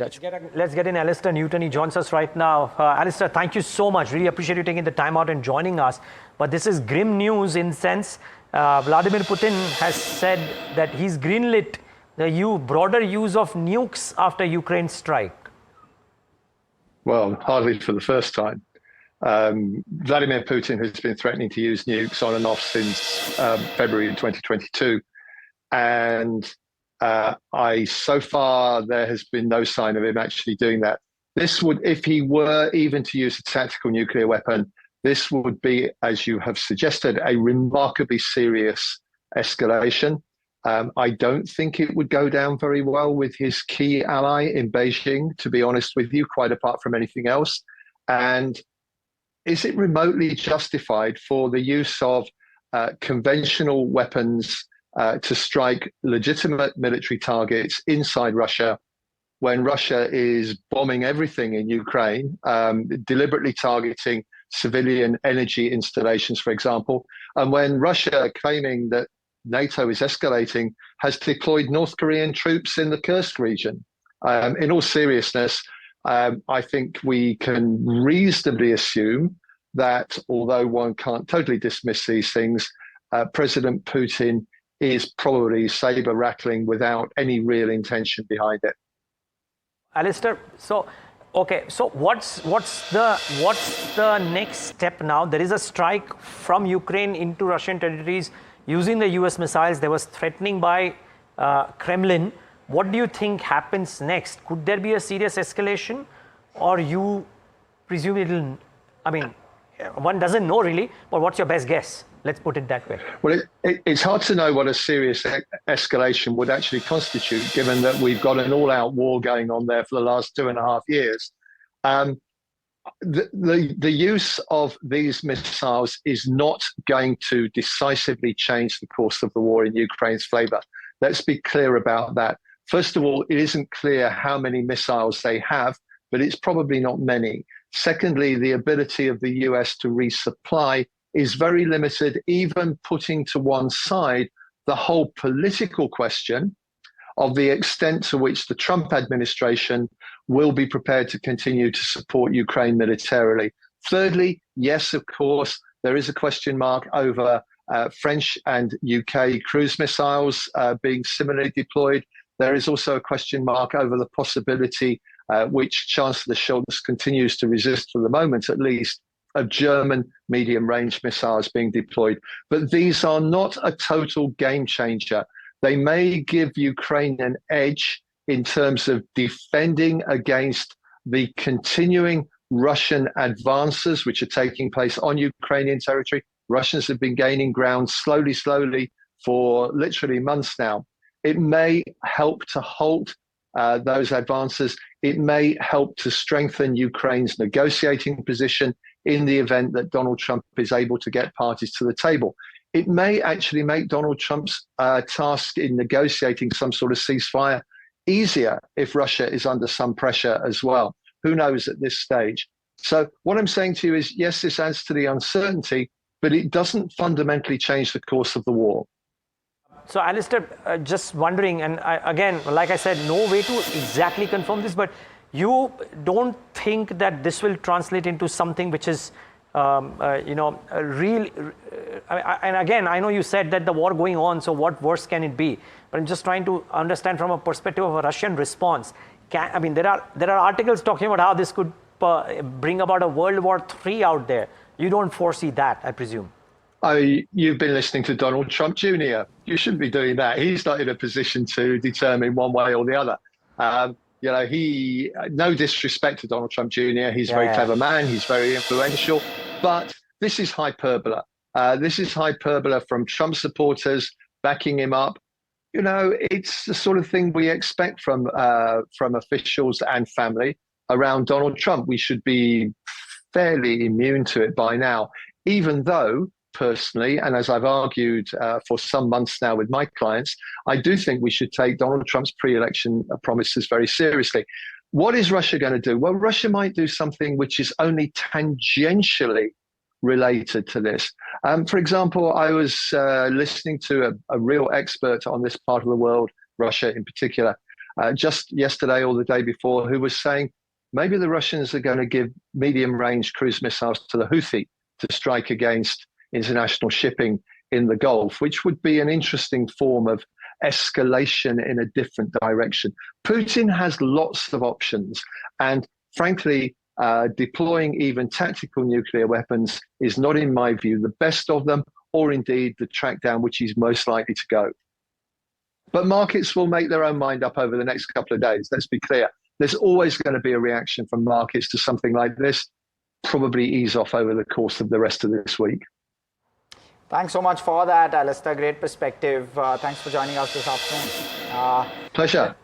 Let's get in Alastair Newton. He joins us right now. Alastair, thank you so much. Really appreciate you taking the time out and joining us. But this is grim news in sense. Vladimir Putin has said that he's greenlit the broader use of nukes after Ukraine's strike. Well, hardly for the first time. Vladimir Putin has been threatening to use nukes on and off since February 2022. And so far, there has been no sign of him actually doing that. This would, if he were even to use a tactical nuclear weapon, this would be, as you have suggested, a remarkably serious escalation. I don't think it would go down very well with his key ally in Beijing, to be honest with you, quite apart from anything else. And is it remotely justified for the use of conventional weapons to strike legitimate military targets inside Russia when Russia is bombing everything in Ukraine, deliberately targeting civilian energy installations, for example, and when Russia, claiming that NATO is escalating, has deployed North Korean troops in the Kursk region? In all seriousness, I think we can reasonably assume that, although one can't totally dismiss these things, President Putin is probably saber rattling without any real intention behind it. Alastair, so what's the next step now? There is a strike from Ukraine into Russian territories using the US missiles. There was threatening by Kremlin. What do you think happens next? Could there be a serious escalation, or you presume it'll, I mean, one doesn't know really, but what's your best guess? Let's put it that way. Well, it's hard to know what a serious escalation would actually constitute, given that we've got an all-out war going on there for the last 2.5 years. The use of these missiles is not going to decisively change the course of the war in Ukraine's favor. Let's be clear about that. First of all, it isn't clear how many missiles they have, but it's probably not many. Secondly, the ability of the US to resupply is very limited, even putting to one side the whole political question of the extent to which the Trump administration will be prepared to continue to support Ukraine militarily. Thirdly, yes, of course, there is a question mark over French and UK cruise missiles being similarly deployed. There is also a question mark over the possibility, which Chancellor Scholz continues to resist for the moment at least, of German medium-range missiles being deployed. But these are not a total game changer. They may give Ukraine an edge in terms of defending against the continuing Russian advances which are taking place on Ukrainian territory. Russians have been gaining ground slowly for literally months now. It may help to halt those advances. It may help to strengthen Ukraine's negotiating position in the event that Donald Trump is able to get parties to the table. It may actually make Donald Trump's task in negotiating some sort of ceasefire easier if Russia is under some pressure as well. Who knows at this stage? So what I'm saying to you is, yes, this adds to the uncertainty, but it doesn't fundamentally change the course of the war. So Alastair, just wondering, and again, like I said, no way to exactly confirm this, but you don't think that this will translate into something which is, a real, and again, I know you said that the war going on, so what worse can it be? But I'm just trying to understand from a perspective of a Russian response. There are articles talking about how this could bring about a World War III out there. You don't foresee that, I presume. You've been listening to Donald Trump Jr. You shouldn't be doing that. He's not in a position to determine one way or the other. No disrespect to Donald Trump Jr. He's a very clever man. He's very influential. But this is hyperbole. This is hyperbole from Trump supporters backing him up. It's the sort of thing we expect from officials and family around Donald Trump. We should be fairly immune to it by now, even though, personally, and as I've argued for some months now with my clients, I do think we should take Donald Trump's pre-election promises very seriously. What is Russia going to do? Well, Russia might do something which is only tangentially related to this. For example, I was listening to a real expert on this part of the world, Russia in particular, just yesterday or the day before, who was saying maybe the Russians are going to give medium-range cruise missiles to the Houthi to strike against international shipping in the Gulf, which would be an interesting form of escalation in a different direction. Putin has lots of options, and frankly, deploying even tactical nuclear weapons is not, in my view, the best of them, or indeed the track down which he's most likely to go. But markets will make their own mind up over the next couple of days. Let's be clear. There's always going to be a reaction from markets to something like this, probably ease off over the course of the rest of this week. Thanks so much for that, Alastair. Great perspective. Thanks for joining us this afternoon. Pleasure.